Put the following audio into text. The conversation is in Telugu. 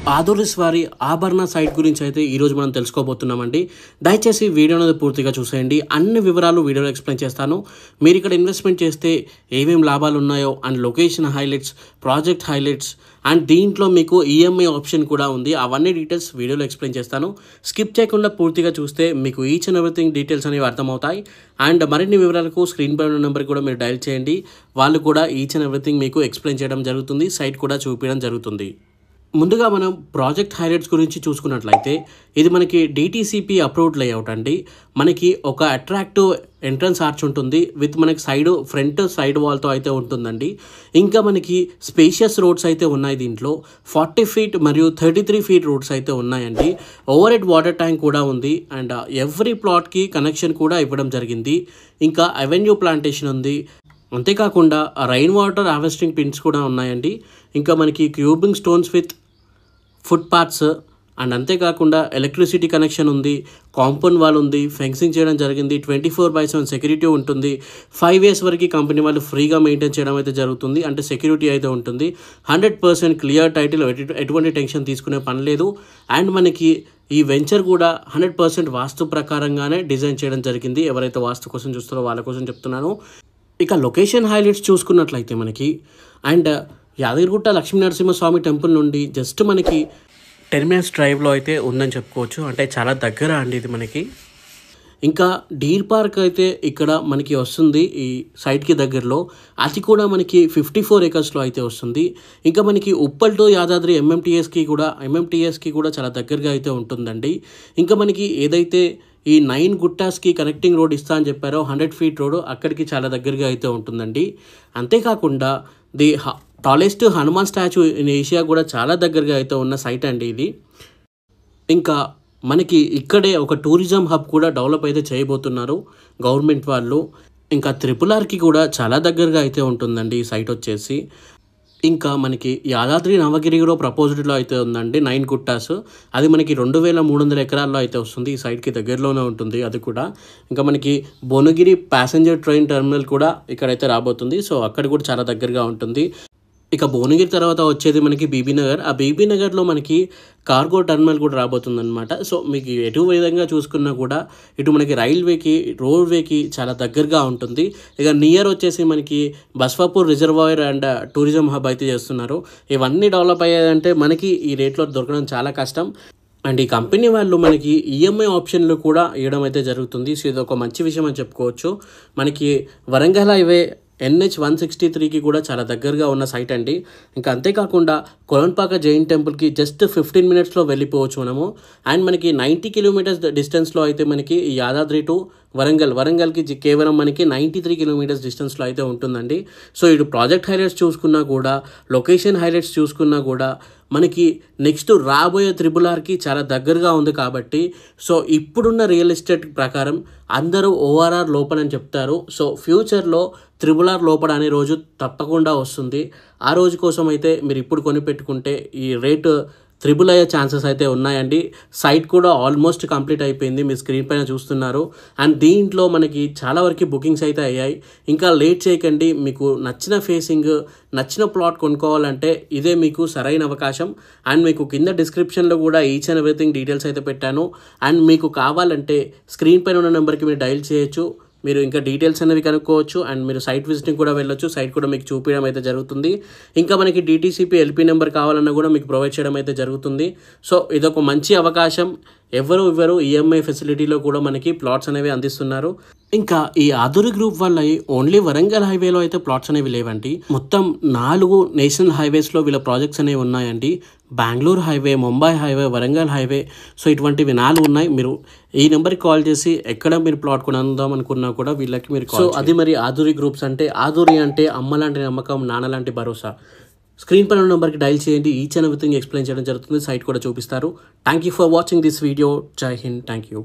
ఆధురిస్ వారి ఆభరణ సైట్ గురించి అయితే ఈరోజు మనం తెలుసుకోబోతున్నామండి. దయచేసి వీడియో అనేది పూర్తిగా చూసేయండి. అన్ని వివరాలు వీడియోలో ఎక్స్ప్లెయిన్ చేస్తాను. మీరు ఇక్కడ ఇన్వెస్ట్మెంట్ చేస్తే ఏమేమి లాభాలు ఉన్నాయో and location highlights, project highlights and దీంట్లో మీకు ఈఎంఐ ఆప్షన్ కూడా ఉంది. అవన్నీ డీటెయిల్స్ వీడియోలో ఎక్స్ప్లెయిన్ చేస్తాను. స్కిప్ చేయకుండా పూర్తిగా చూస్తే మీకు ఈచ్ అండ్ ఎవ్రీథింగ్ డీటెయిల్స్ అనేవి అర్థమవుతాయి. అండ్ మరిన్ని వివరాలకు స్క్రీన్ పై ఉన్న నెంబర్ కూడా మీరు డయల్ చేయండి. వాళ్ళు కూడా ఈచ్ అండ్ ఎవ్రీథింగ్ మీకు ఎక్స్ప్లెయిన్ చేయడం జరుగుతుంది. సైట్ కూడా చూపించడం జరుగుతుంది. ముందుగా మనం ప్రాజెక్ట్ హైలైట్స్ గురించి చూసుకున్నట్లయితే ఇది మనకి డిటిసిపి అప్రూవ్డ్ లేఅవుట్ అండి. మనకి ఒక అట్రాక్టివ్ ఎంట్రన్స్ ఆర్చ్ ఉంటుంది విత్ మనకి ఫ్రంట్ సైడ్ వాల్తో అయితే ఉంటుందండి. ఇంకా మనకి స్పేషియస్ రోడ్స్ అయితే ఉన్నాయి. దీంట్లో 40 ఫీట్ మరియు 33 ఫీట్ రోడ్స్ అయితే ఉన్నాయండి. ఓవర్ హెడ్ వాటర్ ట్యాంక్ కూడా ఉంది అండ్ ఎవ్రీ ప్లాట్కి కనెక్షన్ కూడా ఇవ్వడం జరిగింది. ఇంకా అవెన్యూ ప్లాంటేషన్ ఉంది. అంతేకాకుండా రైన్ వాటర్ హార్వెస్టింగ్ పిన్స్ కూడా ఉన్నాయండి. ఇంకా మనకి cubing stones with foot paths and అంతేకాకుండా ఎలక్ట్రిసిటీ కనెక్షన్ ఉంది, కాంపౌండ్ వాల్ ఉంది, ఫెన్సింగ్ చేయడం జరిగింది. 24/7 సెక్యూరిటీ ఉంటుంది. 5 years వరకు కంపెనీ వాళ్ళు ఫ్రీగా మెయింటైన్ చేయడం అయితే జరుగుతుంది. అంటే సెక్యూరిటీ అయితే ఉంటుంది. 100% క్లియర్ టైటిల్, ఎటువంటి టెన్షన్ తీసుకునే పని లేదు. అండ్ మనకి ఈ వెంచర్ కూడా 100% వాస్తు ప్రకారంగానే డిజైన్ చేయడం జరిగింది. ఎవరైతే వాస్తు కోసం చూస్తారో వాళ్ళ కోసం చెప్తున్నాను. ఇక లొకేషన్ హైలైట్స్ చూసుకున్నట్లయితే మనకి అండ్ యాదగిరిగుట్ట లక్ష్మీనరసింహస్వామి టెంపుల్ నుండి జస్ట్ మనకి 10 minutes డ్రైవ్లో అయితే ఉందని చెప్పుకోవచ్చు. అంటే చాలా దగ్గర అండి ఇది మనకి. ఇంకా డీర్ పార్క్ అయితే ఇక్కడ మనకి వస్తుంది ఈ సైట్కి దగ్గరలో. అది కూడా మనకి 54 acres అయితే వస్తుంది. ఇంకా మనకి ఉప్పల్ టు యాదాద్రి ఎంఎంటీఎస్కి కూడా చాలా దగ్గరగా అయితే ఉంటుందండి. ఇంకా మనకి ఏదైతే ఈ 9 గుట్టాస్కి కనెక్టింగ్ రోడ్ ఇస్తా అని చెప్పారో 100 feet రోడ్ అక్కడికి చాలా దగ్గరగా అయితే ఉంటుందండి. అంతేకాకుండా the tallest Hanuman statue in Asia కూడా చాలా దగ్గరగా అయితే ఉన్న సైట్ అండి ఇది. ఇంకా మనకి ఇక్కడే ఒక టూరిజం హబ్ కూడా డెవలప్ అయితే చేయబోతున్నారు గవర్నమెంట్ వాళ్ళు. ఇంకా RRRకి కూడా చాలా దగ్గరగా అయితే ఉంటుందండి ఈ సైట్ వచ్చేసి. ఇంకా మనకి యాదాద్రి నవగిరిలో ప్రపోజ్డ్లో అయితే ఉందండి 9 గుట్టాస్. అది మనకి 2300 acres అయితే వస్తుంది. ఈ సైట్కి దగ్గరలోనే ఉంటుంది అది కూడా. ఇంకా మనకి భువనగిరి ప్యాసింజర్ ట్రైన్ టెర్మినల్ కూడా ఇక్కడైతే రాబోతుంది. సో అక్కడ కూడా చాలా దగ్గరగా ఉంటుంది. ఇక భువనగిరి తర్వాత వచ్చేది మనకి బీబీనగర్. ఆ బీబీనగర్లో మనకి కార్గో టర్మినల్ కూడా రాబోతుంది అనమాట. సో మీకు ఎటు విధంగా చూసుకున్నా కూడా ఇటు మనకి రైల్వేకి, రోడ్వేకి చాలా దగ్గరగా ఉంటుంది. ఇక నియర్ వచ్చేసి మనకి Baswapur reservoir and tourism hub అయితే చేస్తున్నారు. ఇవన్నీ డెవలప్ అయ్యాయంటే మనకి ఈ రేట్లో దొరకడం చాలా కష్టం. అండ్ ఈ కంపెనీ వాళ్ళు మనకి ఈఎంఐ ఆప్షన్లు కూడా ఇవ్వడం అయితే జరుగుతుంది. సో ఇది ఒక మంచి విషయం అని చెప్పుకోవచ్చు. మనకి వరంగల్ హైవే NH-163కి కూడా చాలా దగ్గరగా ఉన్న సైట్ అండి. ఇంకా అంతేకాకుండా కొలంపాక జైన్ టెంపుల్కి జస్ట్ 15 minutesలో వెళ్ళిపోవచ్చు మనము. అండ్ మనకి 90 kilometers డిస్టెన్స్లో అయితే మనకి యాదాద్రి టు వరంగల్కి కేవలం మనకి 93 kilometers డిస్టెన్స్లో అయితే ఉంటుందండి. సో ఇటు ప్రాజెక్ట్ హైలైట్స్ చూసుకున్నా కూడా, లొకేషన్ హైలైట్స్ చూసుకున్నా కూడా మనకి నెక్స్ట్ రాబోయే RRRకి చాలా దగ్గరగా ఉంది కాబట్టి సో ఇప్పుడున్న రియల్ ఎస్టేట్ ప్రకారం అందరూ ORR లోపల అని చెప్తారు. సో ఫ్యూచర్లో RRR లోపల అనే రోజు తప్పకుండా వస్తుంది. ఆ రోజు కోసం అయితే మీరు ఇప్పుడు కొనిపెట్టుకుంటే ఈ రేటు త్రిబుల్ అయ్యే ఛాన్సెస్ అయితే ఉన్నాయండి. సైట్ కూడా ఆల్మోస్ట్ కంప్లీట్ అయిపోయింది, మీ స్క్రీన్ పైన చూస్తున్నారు. అండ్ దీంట్లో మనకి చాలా వరకు బుకింగ్స్ అయితే అయ్యాయి. ఇంకా లేట్ చేయకండి. మీకు నచ్చిన ఫేసింగ్, నచ్చిన ప్లాట్ కొనుక్కోవాలంటే ఇదే మీకు సరైన అవకాశం. అండ్ మీకు కింద డిస్క్రిప్షన్లో కూడా ఈచ్ అండ్ ఎవ్రీథింగ్ డీటెయిల్స్ అయితే పెట్టాను. అండ్ మీకు కావాలంటే స్క్రీన్ పైన ఉన్న నెంబర్కి మీరు డయల్ చేయొచ్చు. మీరు ఇంకా డీటెయిల్స్ అనేవి కనుక్కోవచ్చు. అండ్ మీరు సైట్ విజిటింగ్ కూడా వెళ్ళొచ్చు. సైట్ కూడా మీకు చూపించడం అయితే జరుగుతుంది. ఇంకా మనకి డిటిసిపి ఎల్పి నెంబర్ కావాలన్నా కూడా మీకు ప్రొవైడ్ చేయడం అయితే జరుగుతుంది. సో ఇదొక మంచి అవకాశం. ఎవరు ఈఎంఐ ఫెసిలిటీలో కూడా మనకి ప్లాట్స్ అనేవి అందిస్తున్నారు. ఇంకా ఈ ఆధురి గ్రూప్ వల్ల ఓన్లీ వరంగల్ హైవేలో అయితే ప్లాట్స్ అనేవి లేవండి. మొత్తం 4 నేషనల్ హైవేస్లో వీళ్ళ ప్రాజెక్ట్స్ అనేవి ఉన్నాయండి. Bengaluru highway, Mumbai highway, Warangal highway. So ఇటువంటివి 4 ఉన్నాయి. మీరు ఈ నెంబర్కి కాల్ చేసి ఎక్కడ మీరు ప్లాట్ కొనందాం అనుకున్నా కూడా వీళ్ళకి మీరు సో అది మరి ఆధురి గ్రూప్స్ అంటే. ఆధురి అంటే అమ్మ లాంటి నమ్మకం, నాన్న లాంటి భరోసా. స్క్రీన్ పైన నెంబర్కి డయల్ చేయండి. ఈచ్ అండ్ ఎవ్రీథింగ్ ఎక్స్ప్లెయిన్ చేయడం జరుగుతుంది. సైట్ కూడా చూపిస్తారు. Thank you for watching this video. జై హింద్. Thank you.